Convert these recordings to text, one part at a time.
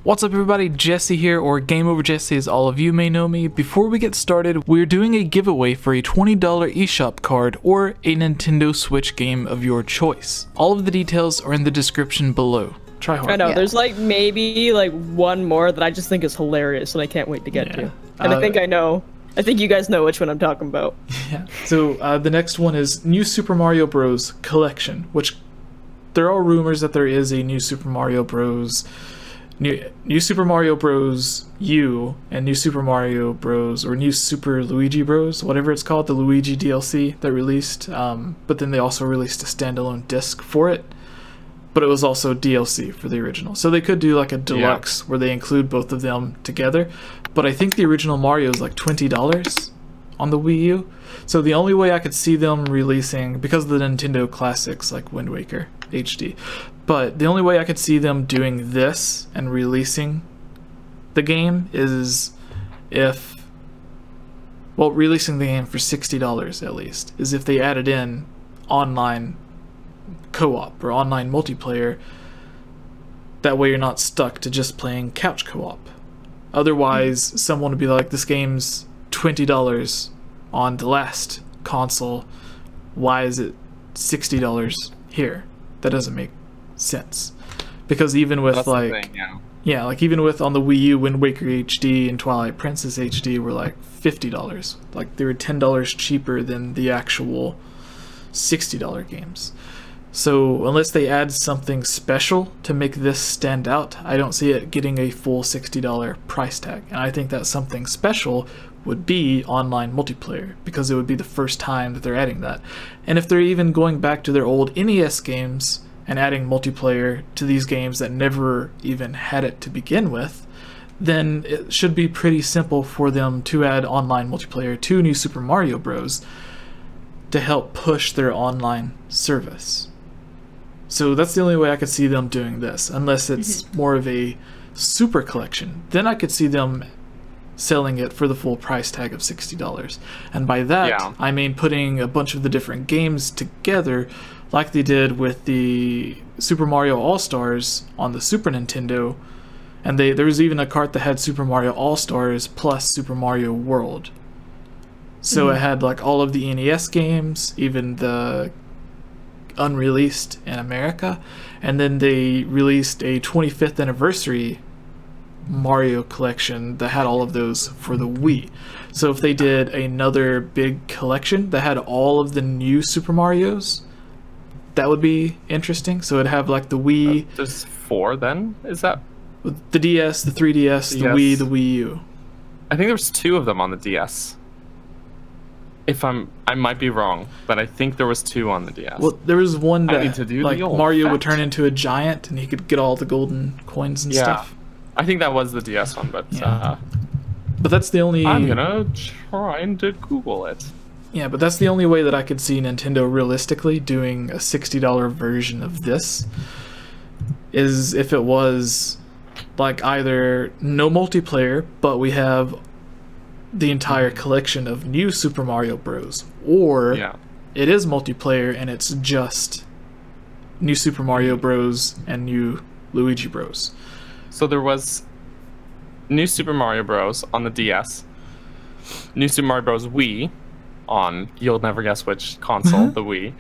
What's up everybody, Jesse here, or GameOverJesse as all of you may know me. Before we get started, we're doing a giveaway for a $20 eShop card or a Nintendo Switch game of your choice. All of the details are in the description below. Try hard. I know, there's like maybe like one more that I just think is hilarious and I can't wait to get to. And I think you guys know which one I'm talking about. Yeah. So the next one is New Super Mario Bros. Collection, which there are rumors that there is a New Super Mario Bros. New Super Mario Bros. U and New Super Mario Bros. Or New Super Luigi Bros. Whatever it's called, the Luigi DLC that released. But then they also released a standalone disc for it. But it was also DLC for the original. So they could do like a deluxe where they include both of them together. But I think the original Mario is like $20 on the Wii U. So the only way I could see them releasing, because of the Nintendo classics like Wind Waker HD, but the only way I could see them doing this and releasing the game is if, well, releasing the game for $60 at least, is if they added in online co-op or online multiplayer. That way you're not stuck to just playing couch co-op. Otherwise, someone would be like, this game's $20 on the last console. Why is it $60 here? That doesn't make sense. Because even with like, like even with on the Wii U, Wind Waker HD and Twilight Princess HD were like $50. Like they were $10 cheaper than the actual $60 games. So unless they add something special to make this stand out, I don't see it getting a full $60 price tag. And I think that something special would be online multiplayer, because it would be the first time that they're adding that. And if they're even going back to their old NES games and adding multiplayer to these games that never even had it to begin with, then it should be pretty simple for them to add online multiplayer to New Super Mario Bros. To help push their online service. So that's the only way I could see them doing this, unless it's more of a super collection. Then I could see them selling it for the full price tag of $60. And by that, I mean putting a bunch of the different games together like they did with the Super Mario All-Stars on the Super Nintendo. And there was even a cart that had Super Mario All-Stars plus Super Mario World. So it had like all of the NES games, even the unreleased in America, and then they released a 25th anniversary Mario collection that had all of those for the Wii. So if they did another big collection that had all of the new Super Marios, that would be interesting. So it'd have like the Wii. There's 4 then? Is that? The DS, the 3DS, the Wii, the Wii U. I think there's 2 of them on the DS. I might be wrong, but I think there was 2 on the DS. Well, there was one that like Mario would turn into a giant and he could get all the golden coins and stuff. I think that was the DS one, but but that's the only. I'm gonna try and Google it. Yeah, but that's the only way that I could see Nintendo realistically doing a $60 version of this. Is if it was like either no multiplayer, but we have the entire collection of new Super Mario Bros. Or it is multiplayer and it's just New Super Mario Bros. And New Luigi Bros. So there was New Super Mario Bros. On the DS, New Super Mario Bros. Wii on, you'll never guess which console, the Wii,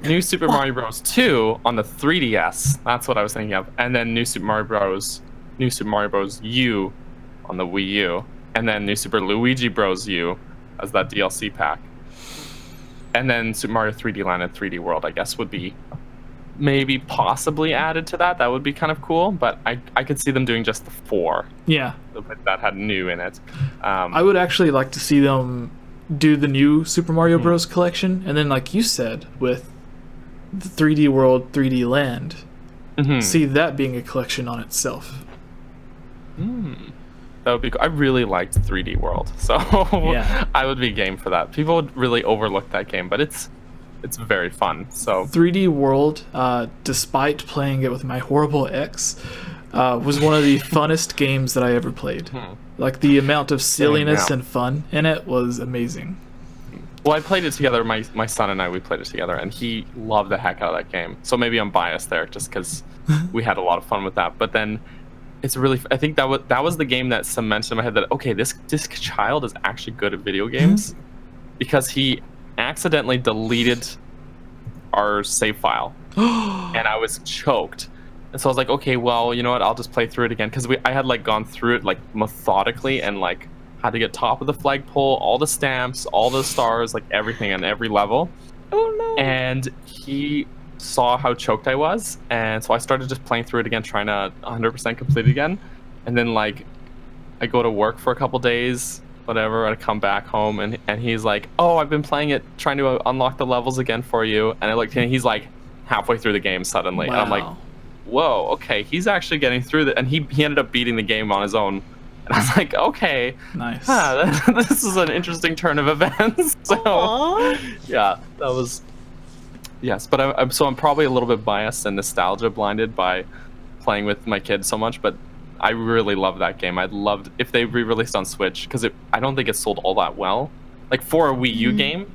New Super Mario Bros. 2 on the 3DS, that's what I was thinking of, and then New Super Mario Bros. U on the Wii U. And then New Super Luigi Bros. U as that DLC pack. And then Super Mario 3D Land and 3D World, I guess, would be maybe possibly added to that. That would be kind of cool, but I could see them doing just the 4. Yeah. That had new in it. I would actually like to see them do the new Super Mario Bros. Collection, and then like you said, with the 3D World, 3D Land, see that being a collection on itself. That would be cool. I really liked 3D World, so I would be game for that. People would really overlook that game, but it's very fun. So 3D World, despite playing it with my horrible ex, was one of the funnest games that I ever played. Like the amount of silliness and fun in it was amazing. Well, I played it together. My son and we played it together, and he loved the heck out of that game. So maybe I'm biased there, just because we had a lot of fun with that. But then it's really. I think that was the game that cemented in my head that okay, this child is actually good at video games, because he accidentally deleted our save file, and I was choked. And so I was like, okay, well, you know what? I'll just play through it again, because I had like gone through it like methodically and like had to get top of the flagpole, all the stamps, all the stars, like everything on every level. Oh no! And he saw how choked I was, and so I started just playing through it again, trying to 100% complete it again. And then like I go to work for a couple days, whatever, and I come back home, and he's like, oh, I've been playing it, trying to unlock the levels again for you. And I looked, and he's like halfway through the game suddenly. Wow. And I'm like, whoa, okay, he's actually getting through it. And he ended up beating the game on his own. And I was like, okay, nice. This is an interesting turn of events. So yeah, that was, yes. But I'm probably a little bit biased and nostalgia blinded by playing with my kids so much, but I really love that game. I'd love if they re-released on Switch, because I don't think it sold all that well. Like for a Wii U game,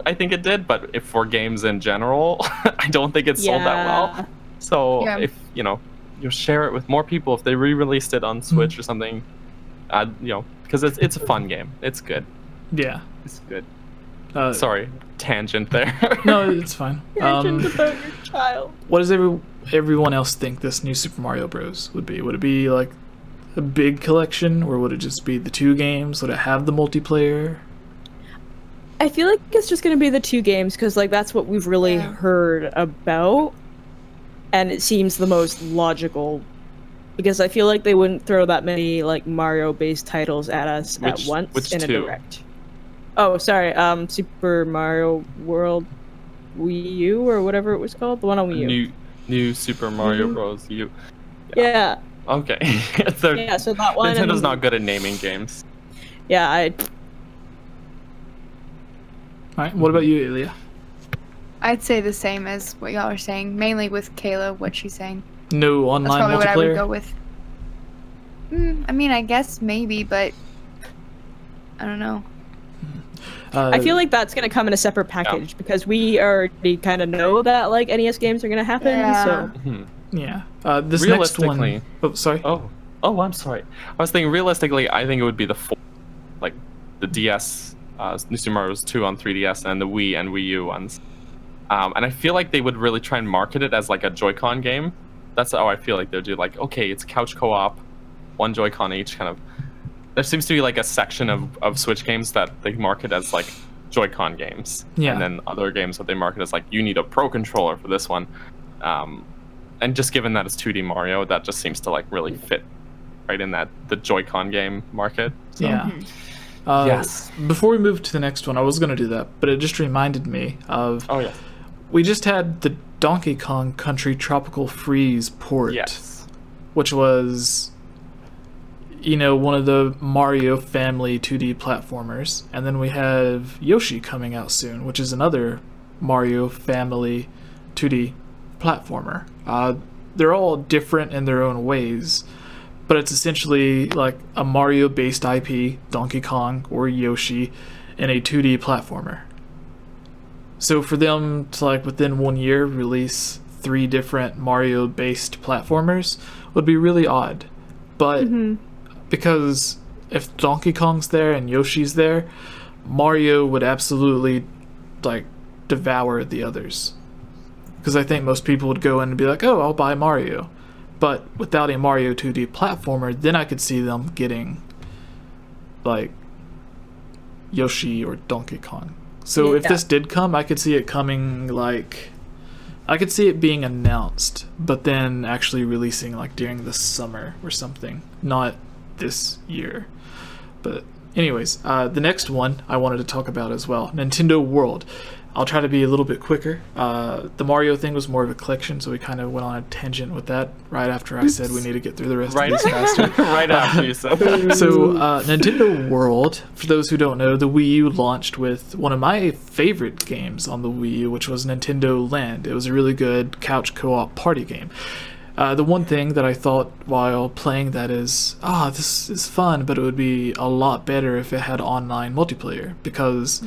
I think it did, but if for games in general, I don't think it sold that well. So if you share it with more people, if they re-released it on Switch or something, because it's a fun game. It's good. Yeah, it's good. Sorry, tangent there. No, it's fine. Tangent about your child. What does everyone else think this new Super Mario Bros. Would be? Would it be like a big collection, or would it just be the 2 games? Would it have the multiplayer? I feel like it's just gonna be the 2 games, because like that's what we've really heard about, and it seems the most logical, because I feel like they wouldn't throw that many like Mario-based titles at us at once in a direct. Oh, sorry, Super Mario World Wii U or whatever it was called, the one on Wii U. New Super Mario Bros. U. Yeah. Okay. So that one. Nintendo's not good at naming games. Yeah, Alright, what about you, Ilya? I'd say the same as what y'all are saying, mainly with Kayla, what she's saying. No online That's probably multiplayer? what I would go with. I mean, I guess maybe, but I don't know. I feel like that's gonna come in a separate package because we already kind of know that like NES games are gonna happen. So yeah, this next one. Oh, sorry. Oh, I'm sorry. I was thinking realistically, I think it would be the 4, like the DS, New Super Mario Bros. 2 on 3DS, and the Wii and Wii U ones. And I feel like they would really try and market it as like a Joy-Con game. That's how I feel like they'll do. Like, okay, it's couch co-op, 1 Joy-Con each, kind of. There seems to be like a section of Switch games that they market as like Joy-Con games. Yeah. And then other games that they market as like, you need a Pro Controller for this one. And just given that it's 2D Mario, that just seems to like really fit right in the Joy-Con game market. So. Yeah. Yes. Before we move to the next one, I was going to do that, but it just reminded me of... Oh, yeah. We just had the Donkey Kong Country Tropical Freeze port. Yes. Which was... one of the Mario family 2D platformers. And then we have Yoshi coming out soon, which is another Mario family 2D platformer. They're all different in their own ways, but it's essentially like a Mario-based IP, Donkey Kong or Yoshi, in a 2D platformer. So for them to, like, within 1 year release 3 different Mario-based platformers would be really odd. But... because if Donkey Kong's there and Yoshi's there, Mario would absolutely like devour the others. Because I think most people would go in and be like, oh, I'll buy Mario. But without a Mario 2D platformer, then I could see them getting like Yoshi or Donkey Kong. So if this did come, I could see it coming like... I could see it being announced, but then actually releasing like during the summer or something. Not this year. But anyways, the next one I wanted to talk about as well, Nintendo World. I'll try to be a little bit quicker. The Mario thing was more of a collection, so we kind of went on a tangent with that right after I said we need to get through the rest of this faster. Right after you said that. So Nintendo World, for those who don't know, the Wii U launched with one of my favorite games on the Wii U, which was Nintendo Land. It was a really good couch co-op party game. The one thing that I thought while playing that is, this is fun, but it would be a lot better if it had online multiplayer, because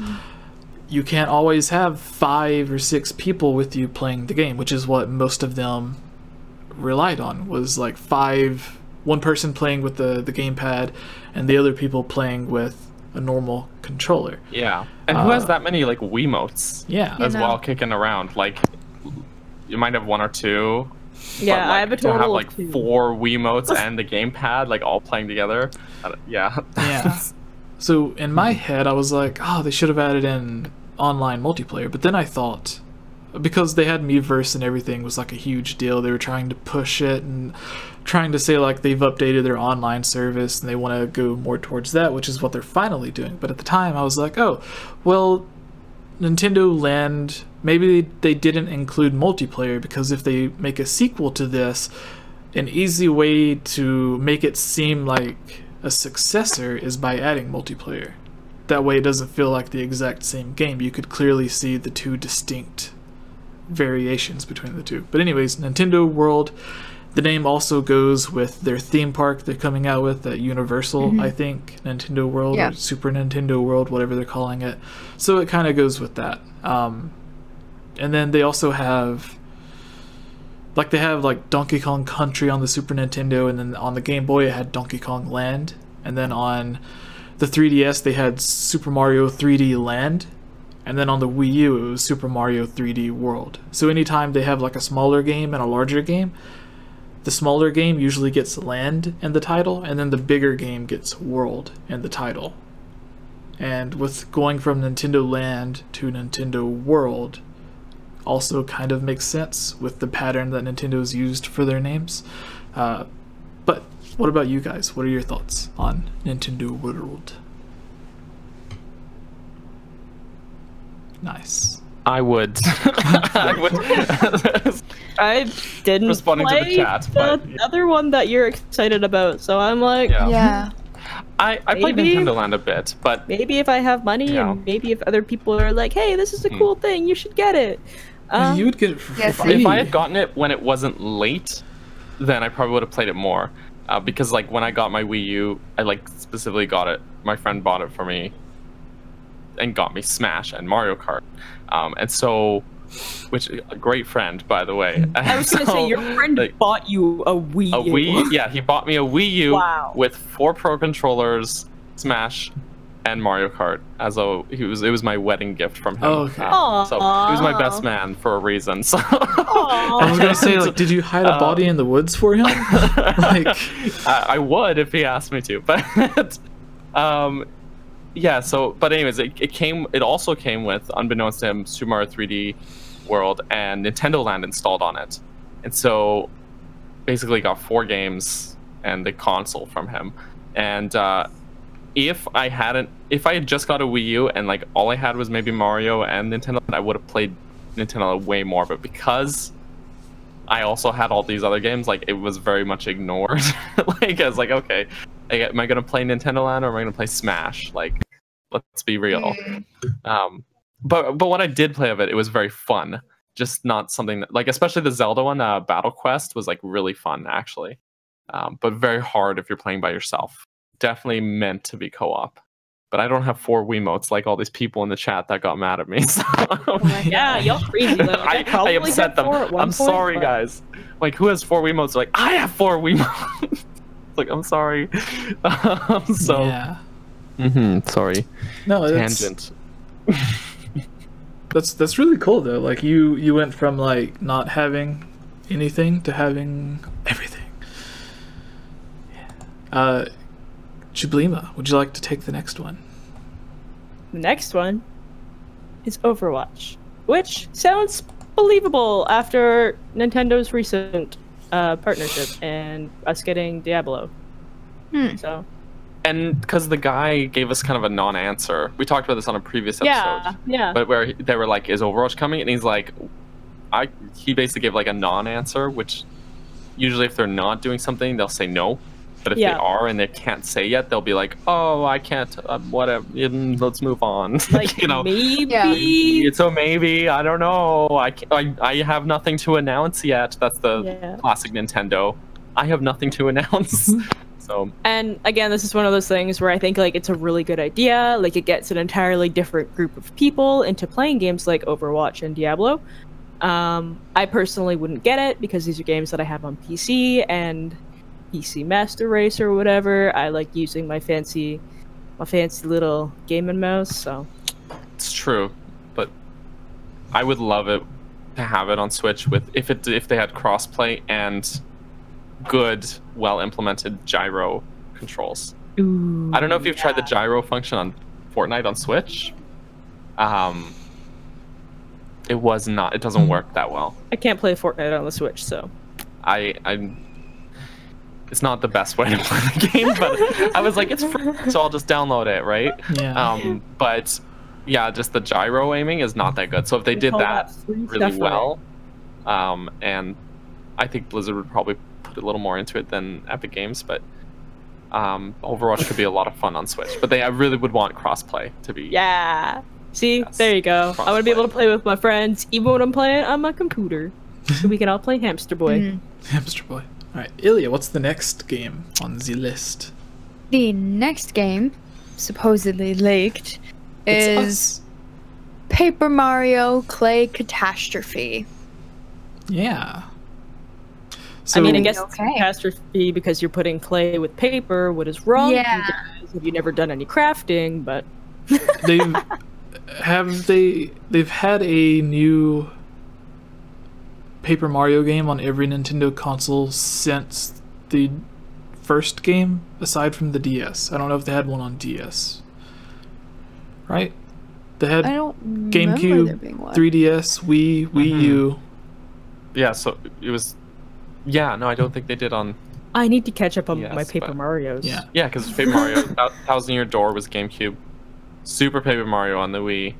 you can't always have 5 or 6 people with you playing the game, which is what most of them relied on, was like 5 one person playing with the gamepad and the other people playing with a normal controller. Yeah, and who has that many like Wiimotes? Yeah, as well kicking around. Like, you might have one or two. Yeah, but, like, I have a total to have of like 2. 4 Wiimotes and the gamepad like all playing together. Yeah. Yeah. So in my head, I was like, oh, they should have added in online multiplayer. But then I thought, because they had Miiverse and everything was like a huge deal, they were trying to push it and trying to say like they've updated their online service and they want to go more towards that, which is what they're finally doing. But at the time, I was like, oh, well, Nintendo Land, maybe they didn't include multiplayer, because if they make a sequel to this, an easy way to make it seem like a successor is by adding multiplayer. That way it doesn't feel like the exact same game. You could clearly see the 2 distinct variations between the 2. But anyways, Nintendo World, the name also goes with their theme park they're coming out with at Universal, I think. Nintendo World or Super Nintendo World, whatever they're calling it. So it kind of goes with that. And then they also have, like, they have like Donkey Kong Country on the Super Nintendo, and then on the Game Boy it had Donkey Kong Land, and then on the 3DS they had Super Mario 3D Land, and then on the Wii U it was Super Mario 3D World. So anytime they have like a smaller game and a larger game, the smaller game usually gets Land in the title, and then the bigger game gets World in the title. And with going from Nintendo Land to Nintendo World also kind of makes sense with the pattern that Nintendo's used for their names. But what about you guys? What are your thoughts on Nintendo World? Nice. I would. I would. I didn't Responding to the chat, but other one that you're excited about, so I'm like, Yeah. I played Nintendo Land a bit, but maybe if I have money, and maybe if other people are like, hey, this is a cool thing, you should get it. You would get it for free. If I had gotten it when it wasn't late, then I probably would have played it more. Because like when I got my Wii U, I like specifically got it. My friend bought it for me and got me Smash and Mario Kart. And so, which a great friend, by the way. I was gonna say, your friend bought you a Wii U. A Wii, yeah, he bought me a Wii U with 4 Pro controllers, Smash, and Mario Kart. As a it was my wedding gift from him. Oh, okay. So he was my best man for a reason. So I was gonna say, like, did you hide a body in the woods for him? Like, I would if he asked me to, but yeah. So, but anyways, it also came with, unbeknownst to him, Super Mario 3D World and Nintendo Land installed on it, and so basically got 4 games and the console from him. And if I had just got a Wii U and like all I had was maybe Mario and Nintendo, I would have played Nintendo way more. But because I also had all these other games, like it was very much ignored. Like I was like, okay, am I gonna play Nintendo Land or am I gonna play Smash? Like, let's be real. But when I did play of it, it was very fun. Just not something that, like, especially the Zelda one, Battle Quest was like really fun actually, but very hard if you're playing by yourself. Definitely meant to be co-op, but I don't have 4 Wiimotes like all these people in the chat that got mad at me. So. Yeah, y'all crazy. Like, I upset them. I'm sorry, guys. Like, who has 4 Wiimotes? They're like, I have 4 Wiimotes. It's like, I'm sorry. So. Yeah. Sorry. No, tangent. That's really cool though. Like you went from like not having anything to having everything. Yeah. Chiblima, would you like to take the next one? The next one is Overwatch, which sounds believable after Nintendo's recent partnership and us getting Diablo. So. And because the guy gave us kind of a non-answer. We talked about this on a previous episode. Yeah. But where they were like, is Overwatch coming? And he's like, he basically gave like a non-answer, which usually if they're not doing something, they'll say no. But if they are and they can't say yet, they'll be like, oh, I can't, whatever, let's move on. Like, you know, maybe. So maybe, I don't know. I have nothing to announce yet. That's the classic Nintendo. I have nothing to announce. So. And again, this is one of those things where I think like it's a really good idea. Like it gets an entirely different group of people into playing games like Overwatch and Diablo. I personally wouldn't get it because these are games that I have on PC, and PC Master Race or whatever. I like using my fancy little game and mouse. So It's true, but I would love it to have it on Switch with if they had crossplay and good, well implemented gyro controls. ooh, I don't know if you've tried the gyro function on Fortnite on Switch. It doesn't work that well. I can't play Fortnite on the Switch, so it's not the best way to play the game, but I was like, it's free, so I'll just download it, right? Yeah. But yeah, just the gyro aiming is not that good. So if they did call that that free really stuff, well, and I think Blizzard would probably put a little more into it than Epic Games, but Overwatch could be a lot of fun on Switch. But I really would want crossplay to be. yeah. See, Yes. there you go. I want to be able Crossplay. to play with my friends, even when I'm playing on my computer, so we can all play Hamster Boy. Hamster Boy. All right, Ilya, what's the next game on the list? The next game, supposedly leaked, It's is us. Paper Mario Clay Catastrophe. Yeah. So, I mean, I guess Okay. it's a catastrophe because you're putting clay with paper. What is wrong? with you Yeah. guys? Have you never done any crafting? But they've had a new Paper Mario game on every Nintendo console since the first game, aside from the DS. I don't know if they had one on DS. Right? They had I don't remember there GameCube, being one. 3DS, Wii, Wii U. Yeah, so it was. Yeah, no, I don't think they did on. I need to catch up on Yes, my Paper but- Marios. Yeah. Yeah, because Paper Mario, Thousand Year Door was GameCube, Super Paper Mario on the Wii,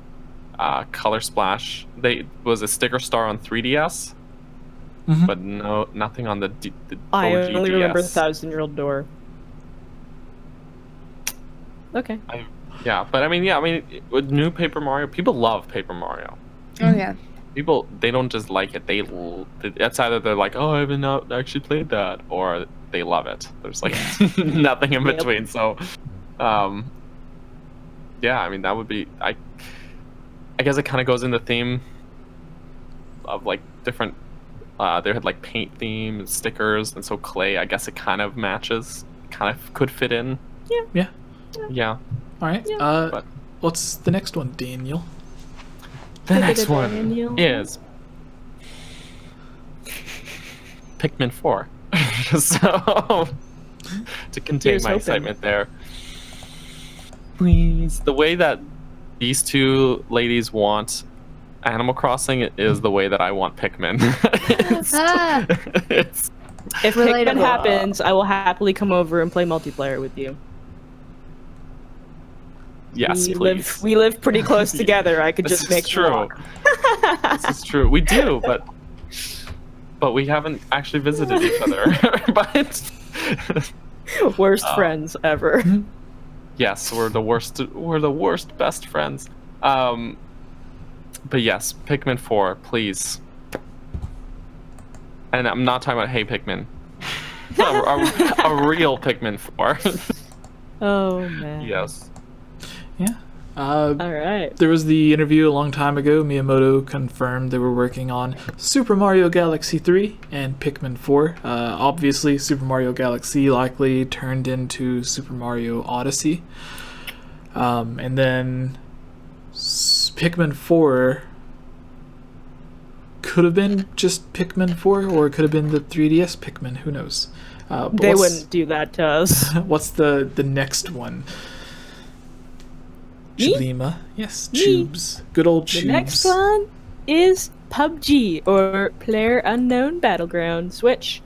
Color Splash. They was a sticker star on 3DS, Mhm. but nothing on the I OG only remember DS. 1,000-Year-Old Door. Okay. Yeah, but I mean, with new Paper Mario, people love Paper Mario. Oh yeah. People, they don't just like it. It's either they're like, oh, I haven't not actually played that, or they love it. There's like nothing in Yep. between. So, yeah, I mean, that would be. I guess it kind of goes in the theme of like different. They had like paint themes, stickers, and so clay. I guess it kind of matches. Kind of could fit in. Yeah. Yeah. All right. But- What's the next one, Daniel? The Take it, next one Daniel. is Pikmin 4. So, to contain Here's my hoping. excitement there, please. The way that these two ladies want Animal Crossing is the way that I want Pikmin. Ah. It's If Pikmin Relatable. happens, I will happily come over and play multiplayer with you. yes, we please. live pretty close together. I could This just is make true. walk. This is true. We do, but we haven't actually visited each other. But Worst friends ever. yes, we're the worst. We're the worst best friends. But yes, Pikmin 4, please. And I'm not talking about Hey Pikmin. a real Pikmin 4. Oh man. Yes. Yeah. All right. There was the interview a long time ago. Miyamoto confirmed they were working on Super Mario Galaxy 3 and Pikmin 4. Obviously, Super Mario Galaxy likely turned into Super Mario Odyssey. And then Pikmin 4 could have been just Pikmin 4, or it could have been the 3DS Pikmin. Who knows? But They what's- wouldn't do that to us. What's the next one? Me? Chulima. Yes, Me. Tubes. Good old Tubes. The next one is PUBG, or Player Unknown Battleground Switch.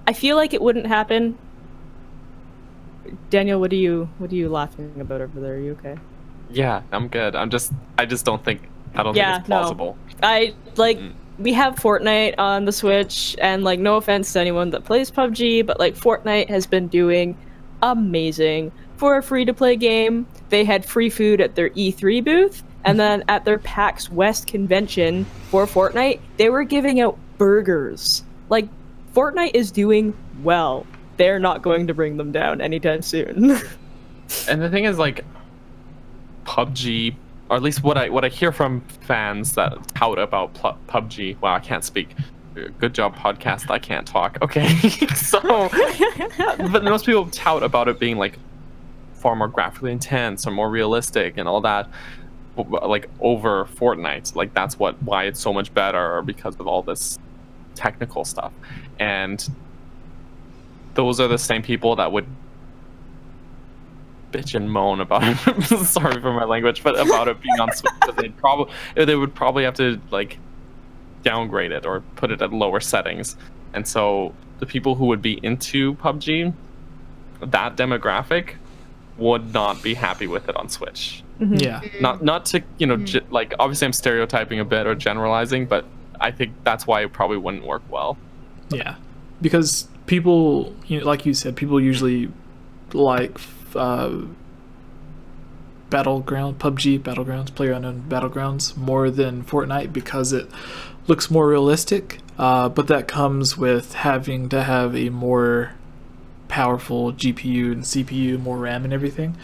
I feel like it wouldn't happen. Daniel, what are you laughing about over there? Are you okay? Yeah, I'm good. I just don't think think Yeah, it's no. plausible. I like we have Fortnite on the Switch, and like no offense to anyone that plays PUBG, but like Fortnite has been doing amazing for a free-to-play game. They had free food at their E3 booth, and then at their PAX West convention for Fortnite, they were giving out burgers. Like Fortnite is doing well. They're not going to bring them down anytime soon. And the thing is, like, PUBG, or at least what I hear from fans that tout about PUBG. Wow, I can't speak. Good job, podcast. I can't talk. Okay, so but most people tout about it being like far more graphically intense or more realistic and all that, like over Fortnite. Like that's why it's so much better, because of all this technical stuff. And those are the same people that would bitch and moan about it. Sorry for my language, but about it being on Switch, because they would probably have to like downgrade it or put it at lower settings. And so the people who would be into PUBG, that demographic, would not be happy with it on Switch. Yeah. Not to, you know, like obviously I'm stereotyping a bit or generalizing, but I think that's why it probably wouldn't work well. Yeah, because people, you know, like you said, people usually like PUBG Battlegrounds, PlayerUnknown Battlegrounds, more than Fortnite because it looks more realistic. But that comes with having to have a more powerful GPU and CPU, more RAM and everything.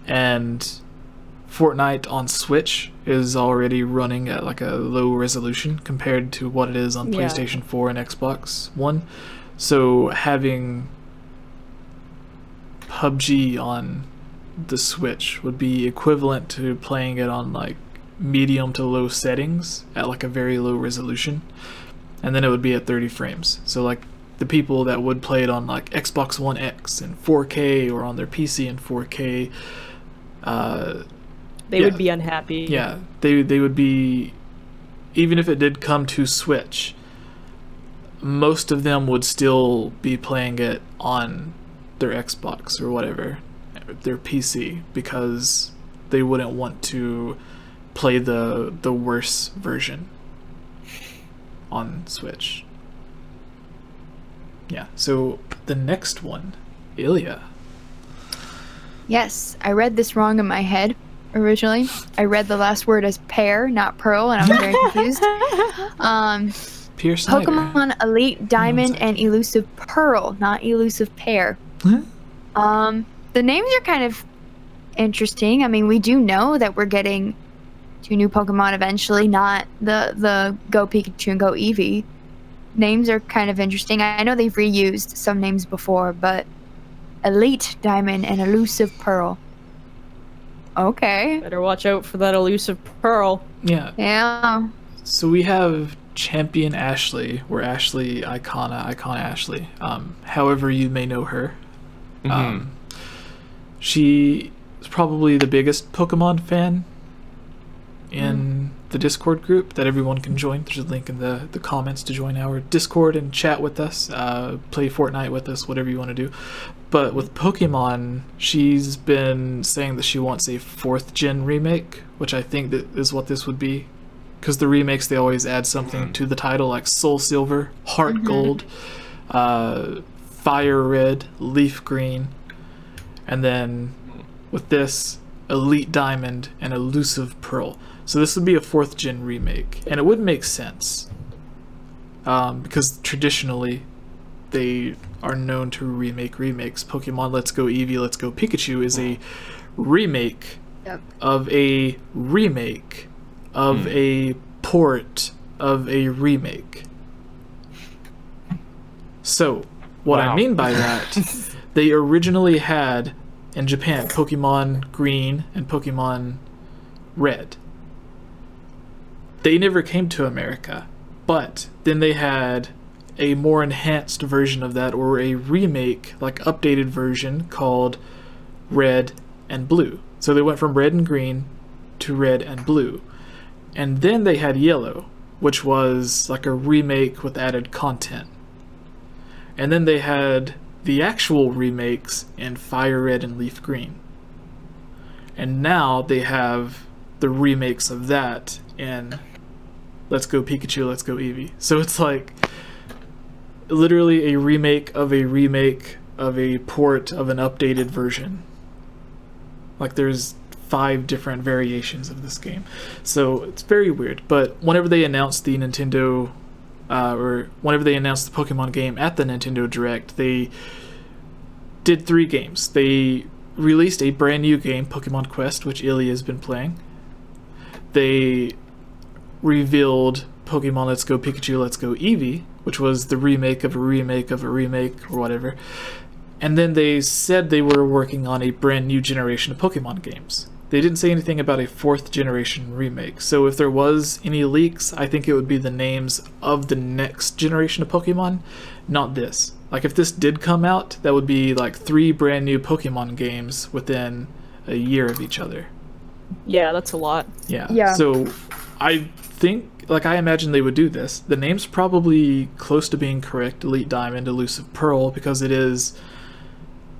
And Fortnite on Switch is already running at like a low resolution compared to what it is on PlayStation 4 and Xbox One. So having PUBG on the Switch would be equivalent to playing it on like medium to low settings at like a very low resolution, and then it would be at 30 frames. So like the people that would play it on like Xbox One X in 4K or on their PC in 4K, they would be unhappy. Yeah, they would be, even if it did come to Switch, most of them would still be playing it on their Xbox or whatever, their PC, because they wouldn't want to play the worse version on Switch. Yeah, so the next one, Ilya. Yes, I read this wrong in my head originally. I read the last word as pear, not pearl, and I was very confused. Pierre Snyder. Pokemon Elite Diamond and Elusive Pearl, not Elusive Pear. The names are kind of interesting. I mean, we do know that we're getting 2 new Pokemon eventually, not the Go Pikachu and Go Eevee. Names are kind of interesting. I know they've reused some names before, but Elite Diamond and Elusive Pearl. Okay. Better watch out for that Elusive Pearl. Yeah. Yeah. So we have Champion Ashley, or Ashley Icona Ashley, however you may know her. She is probably the biggest Pokemon fan in the Discord group that everyone can join. There's a link in the comments to join our Discord and chat with us, play Fortnite with us, whatever you want to do. But with Pokemon, she's been saying that she wants a 4th gen remake, which I think that is what this would be. Because the remakes, they always add something to the title, like Soul Silver, Heart Gold, Fire Red, Leaf Green, and then with this, Elite Diamond and Elusive Pearl. So this would be a 4th gen remake, and it would make sense, because traditionally they are known to remake remakes. Pokemon Let's Go Eevee, Let's Go Pikachu is a remake of a remake of a port of a remake. So what I mean by that, they originally had in Japan Pokemon Green and Pokemon Red. They never came to America, but then they had a more enhanced version of that, or a remake, like updated version, called Red and Blue. So they went from Red and Green to Red and Blue. And then they had Yellow, which was like a remake with added content. And then they had the actual remakes in Fire Red and Leaf Green. And now they have the remakes of that in Let's Go Pikachu, Let's Go Eevee. So it's like literally a remake of a port of an updated version. Like there's 5 different variations of this game. So it's very weird. But whenever they announced the Nintendo, or whenever they announced the Pokemon game at the Nintendo Direct, they did 3 games. They released a brand new game, Pokemon Quest, which Ilya has been playing. They revealed Pokemon Let's Go Pikachu, Let's Go Eevee, which was the remake of a remake of a remake or whatever. And then they said they were working on a brand new generation of Pokemon games. They didn't say anything about a 4th generation remake. So if there was any leaks, I think it would be the names of the next generation of Pokemon, not this. Like if this did come out, that would be like 3 brand new Pokemon games within a year of each other. Yeah, that's a lot. Yeah. So I think, like I imagine they would do this. The name's probably close to being correct, Elite Diamond, Elusive Pearl, because it is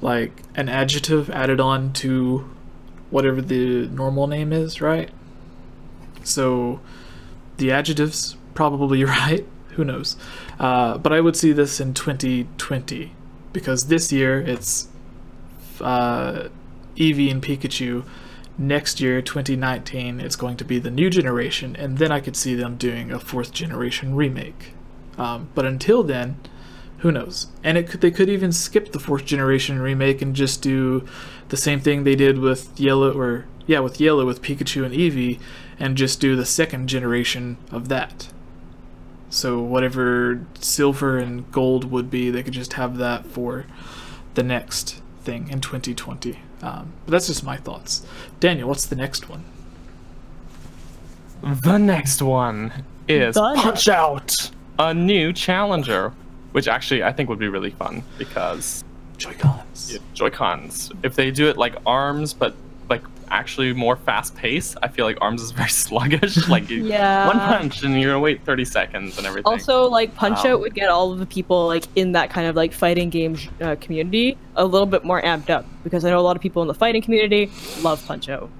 like an adjective added on to whatever the normal name is, right? So the adjective's probably right. Who knows? But I would see this in 2020 because this year it's Eevee and Pikachu. Next year, 2019, it's going to be the new generation, and then I could see them doing a 4th generation remake. But until then, who knows? And they could even skip the 4th generation remake and just do the same thing they did with Yellow, with Pikachu and Eevee, and just do the 2nd generation of that. So whatever Silver and Gold would be, they could just have that for the next thing in 2020. But that's just my thoughts. Daniel, what's the next one? The next one is Punch Out, a new challenger, which actually I think would be really fun because Joy-Cons. Yeah, Joy-Cons. If they do it like ARMS, but like actually more fast-paced, I feel like ARMS is very sluggish. Like one punch and you're gonna wait 30 seconds and everything. Also, like Punch Out would get all of the people like in that kind of like fighting game community a little bit more amped up because I know a lot of people in the fighting community love Punch Out.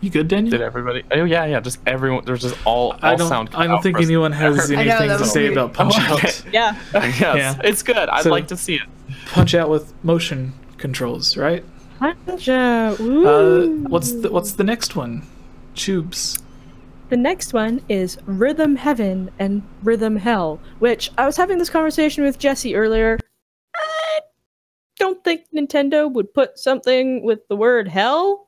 You good, Daniel? Did everybody? Oh yeah. Just everyone. There's just all sound. I don't think anyone has anything to say about Punch Out. Yeah. Yes, it's good. I'd like to see it. Punch Out with motion controls, right? Punch Out. Woo. What's the next one? Tubes. The next one is Rhythm Heaven and Rhythm Hell, which I was having this conversation with Jesse earlier. I don't think Nintendo would put something with the word hell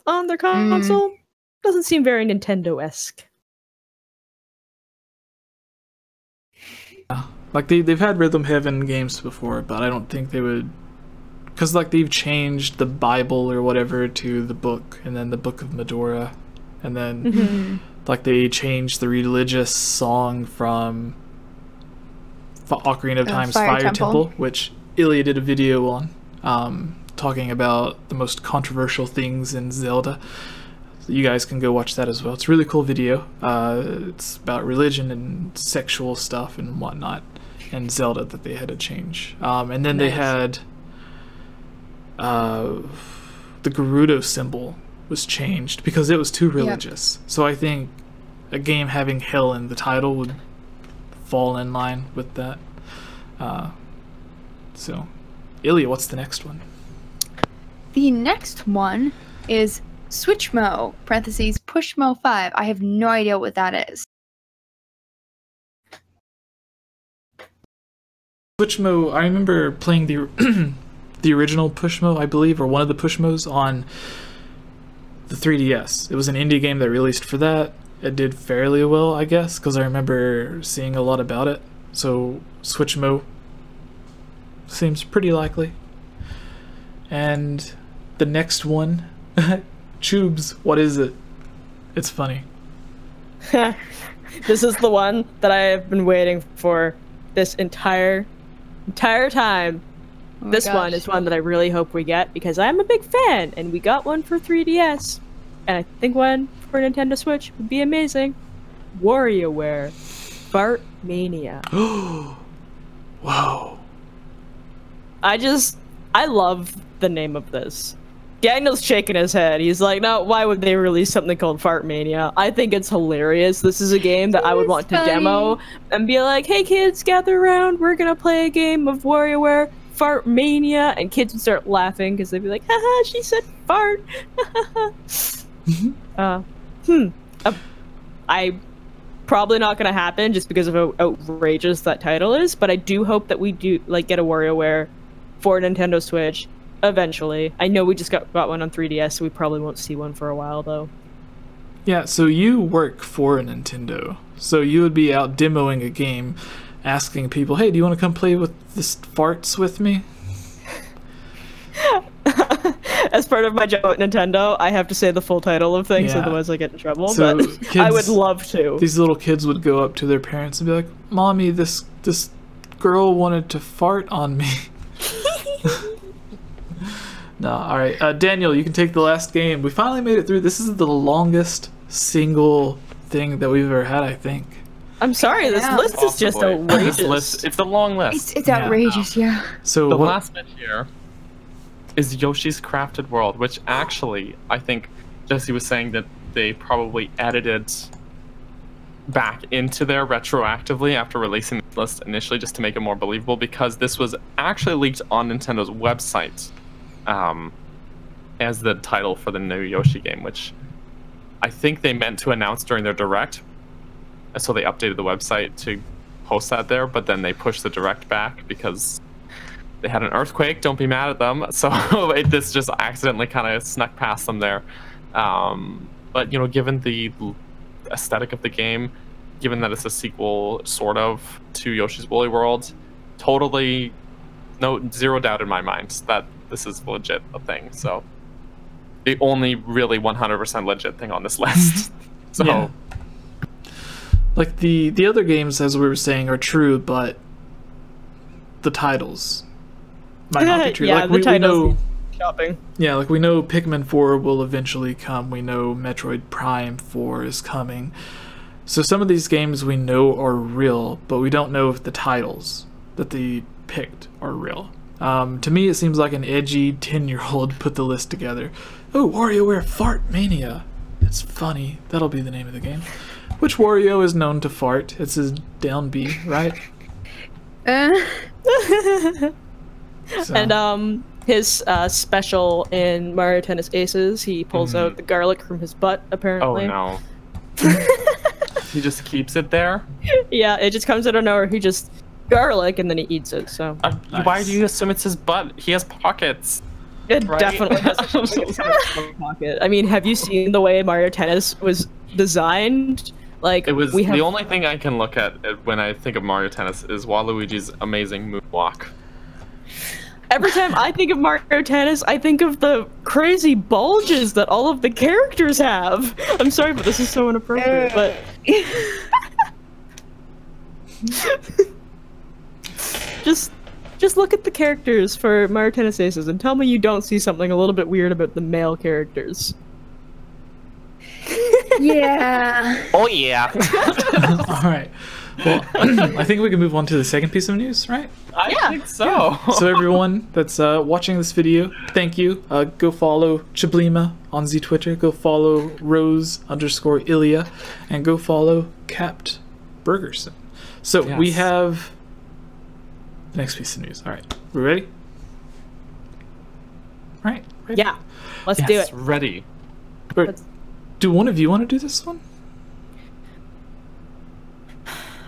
on their console. Doesn't seem very Nintendo-esque. Like they've had Rhythm Heaven games before, but I don't think they would, because like they've changed the Bible or whatever to the book, and then the Book of Medora, and then like they changed the religious song from Ocarina of Time's Fire Temple, which Ilya did a video on, talking about the most controversial things in Zelda. So you guys can go watch that as well. It's a really cool video. It's about religion and sexual stuff and whatnot, and Zelda that they had to change. And then they had the Gerudo symbol was changed because it was too religious. So I think a game having hell in the title would fall in line with that. So, Ilya, what's the next one? The next one is Switchmo, parentheses, Pushmo 5. I have no idea what that is. Switchmo, I remember playing the the original Pushmo, I believe, or one of the Pushmos on the 3DS. It was an indie game that released for that. It did fairly well, I guess, because I remember seeing a lot about it. So Switchmo seems pretty likely. And the next one, Tubes, what is it? It's funny. This is the one that I have been waiting for this entire time. Oh this one is one that I really hope we get because I'm a big fan, and we got one for 3DS, and I think one for Nintendo Switch would be amazing. WarioWare Fart Mania. Wow. I love the name of this. Daniel's shaking his head. He's like, no, why would they release something called Fart Mania? I think it's hilarious. This is a game that I would want to demo and be like, hey kids, gather around. We're gonna play a game of WarioWare Fart Mania. And kids would start laughing because they'd be like, haha, she said fart. I probably not gonna happen just because of how outrageous that title is, but I do hope that we do like get a WarioWare for Nintendo Switch eventually. I know we just got one on 3DS, so we probably won't see one for a while, though. Yeah, so you work for Nintendo. So you would be out demoing a game, asking people, hey, do you want to come play with this farts with me? As part of my job at Nintendo, I have to say the full title of things, Yeah. otherwise I get in trouble. So But kids, I would love to. These little kids would go up to their parents and be like, Mommy, this girl wanted to fart on me. No, alright. Daniel, you can take the last game. We finally made it through. This is the longest single thing that we've ever had, I think. I'm sorry, this Yeah. list is just Possibly. outrageous. This list, it's a long list. It's outrageous, yeah. So The what, last bit here is Yoshi's Crafted World, which actually, I think Jesse was saying that they probably edited back into there retroactively after releasing the list initially just to make it more believable, because this was actually leaked on Nintendo's website as the title for the new Yoshi game, which I think they meant to announce during their Direct. So they updated the website to post that there, but then they pushed the Direct back because they had an earthquake. Don't be mad at them. So this just accidentally kind of snuck past them there. But, you know, given the aesthetic of the game, given that it's a sequel, sort of, to Yoshi's Woolly World, totally, zero doubt in my mind that this is legit a thing. So the only really 100% legit thing on this list. So, Yeah. Like the other games, as we were saying, are true, but the titles might not be true. Yeah, like the we titles know, shopping. yeah, like we know Pikmin 4 will eventually come. We know Metroid Prime 4 is coming. So some of these games we know are real, but we don't know if the titles that they picked are real. To me, it seems like an edgy 10-year-old put the list together. Oh, WarioWare Fart Mania. It's funny. That'll be the name of the game. Which Wario is known to fart? It's his down B, right? So- And his special in Mario Tennis Aces, he pulls out the garlic from his butt, oh apparently. no. He just keeps it there? Yeah, it just comes out of nowhere. He just garlic and then he eats it. So Why Nice. do you assume it's his butt? He has pockets. it Right? definitely has a pocket. I mean, have you seen the way Mario Tennis was designed? Like It was we have the only thing I can look at when I think of Mario Tennis is Waluigi's amazing moonwalk. every time I think of Mario Tennis, I think of the crazy bulges that all of the characters have. I'm sorry, but this is so inappropriate. But just look at the characters for Mario Tennis Aces and tell me you don't see something a little bit weird about the male characters. Yeah. Oh yeah. All right. Well, I think we can move on to the second piece of news, right? I think so. So everyone that's watching this video, thank you. Go follow Chablima on Z Twitter. Go follow Rose_Ilya, and go follow Capt Bergerson. So we Yes. have the next piece of news. All right, we ready? All right. Ready? Yeah, let's do Yes, it. ready. Or, do one of you want to do this one?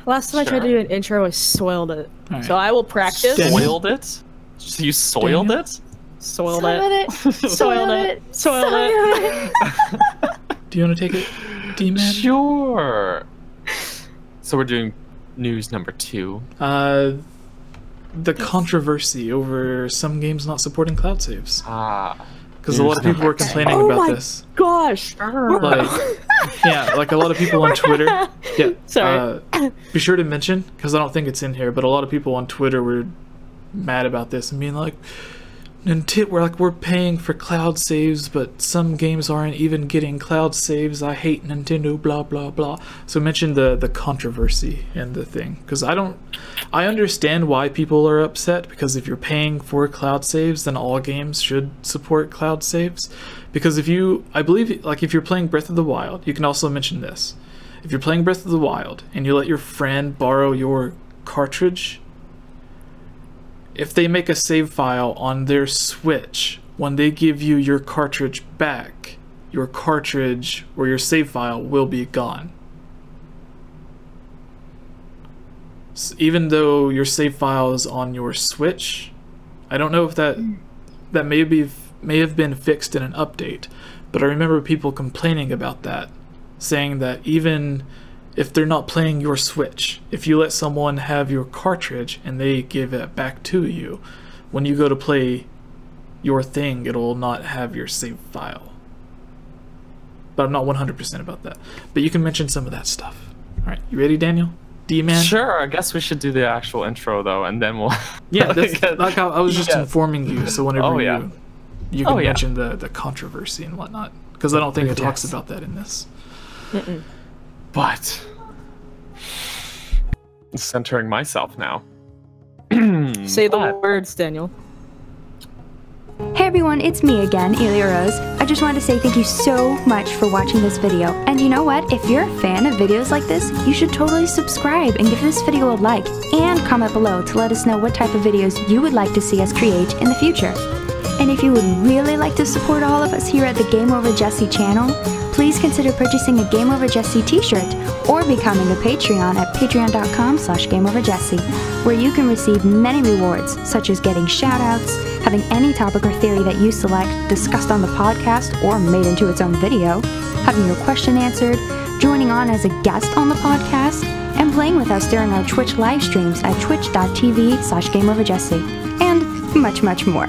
Last time I tried to Sure. do an intro, I soiled it. Alright. So I will practice. Daniel? Soiled it? So you soiled Daniel? it? Soiled Soiled it. it. Soiled it. Soiled it. Do you want to take it, D-Man? Sure. So we're doing news number 2. The controversy over some games not supporting cloud saves. Ah. Because a lot of people were complaining Oh about my this. Gosh. Like, yeah, like a lot of people on Twitter. Yeah, Sorry. be sure to mention, because I don't think it's in here, but a lot of people on Twitter were mad about this and being like, we're paying for cloud saves, but some games aren't even getting cloud saves. I hate Nintendo, blah blah blah. So mention the controversy in the thing, because I understand why people are upset, because if you're paying for cloud saves, then all games should support cloud saves. Because I believe, like if you're playing Breath of the Wild, you can also mention this. If you're playing Breath of the Wild and you let your friend borrow your cartridge, if they make a save file on their Switch, when they give you your cartridge back, your cartridge or your save file will be gone. Even though your save file is on your Switch, I don't know if that that may have been fixed in an update, but I remember people complaining about that, saying that even if they're not playing your Switch, if you let someone have your cartridge and they give it back to you, when you go to play your thing, it'll not have your save file. But I'm not 100% about that. But you can mention some of that stuff. All right, you ready, Daniel? D-Man? Sure, I guess we should do the actual intro, though, and then we'll... Yeah, that's, like I was just informing you, so whenever you can Oh, yeah. mention the controversy and whatnot. Because I don't think it talks about that in this. But... centering myself now. Say the words, Daniel. Hey everyone, it's me again, Elia Rose. I just wanted to say thank you so much for watching this video. And you know what? If you're a fan of videos like this, you should totally subscribe and give this video a like and comment below to let us know what type of videos you would like to see us create in the future. And if you would really like to support all of us here at the GameOverJesse channel, please consider purchasing a GameOverJesse t-shirt or becoming a Patreon at patreon.com/GameOverJesse, where you can receive many rewards, such as getting shoutouts, having any topic or theory that you select discussed on the podcast or made into its own video, having your question answered, joining on as a guest on the podcast, and playing with us during our Twitch live streams at twitch.tv/GameOverJesse, and much, much more.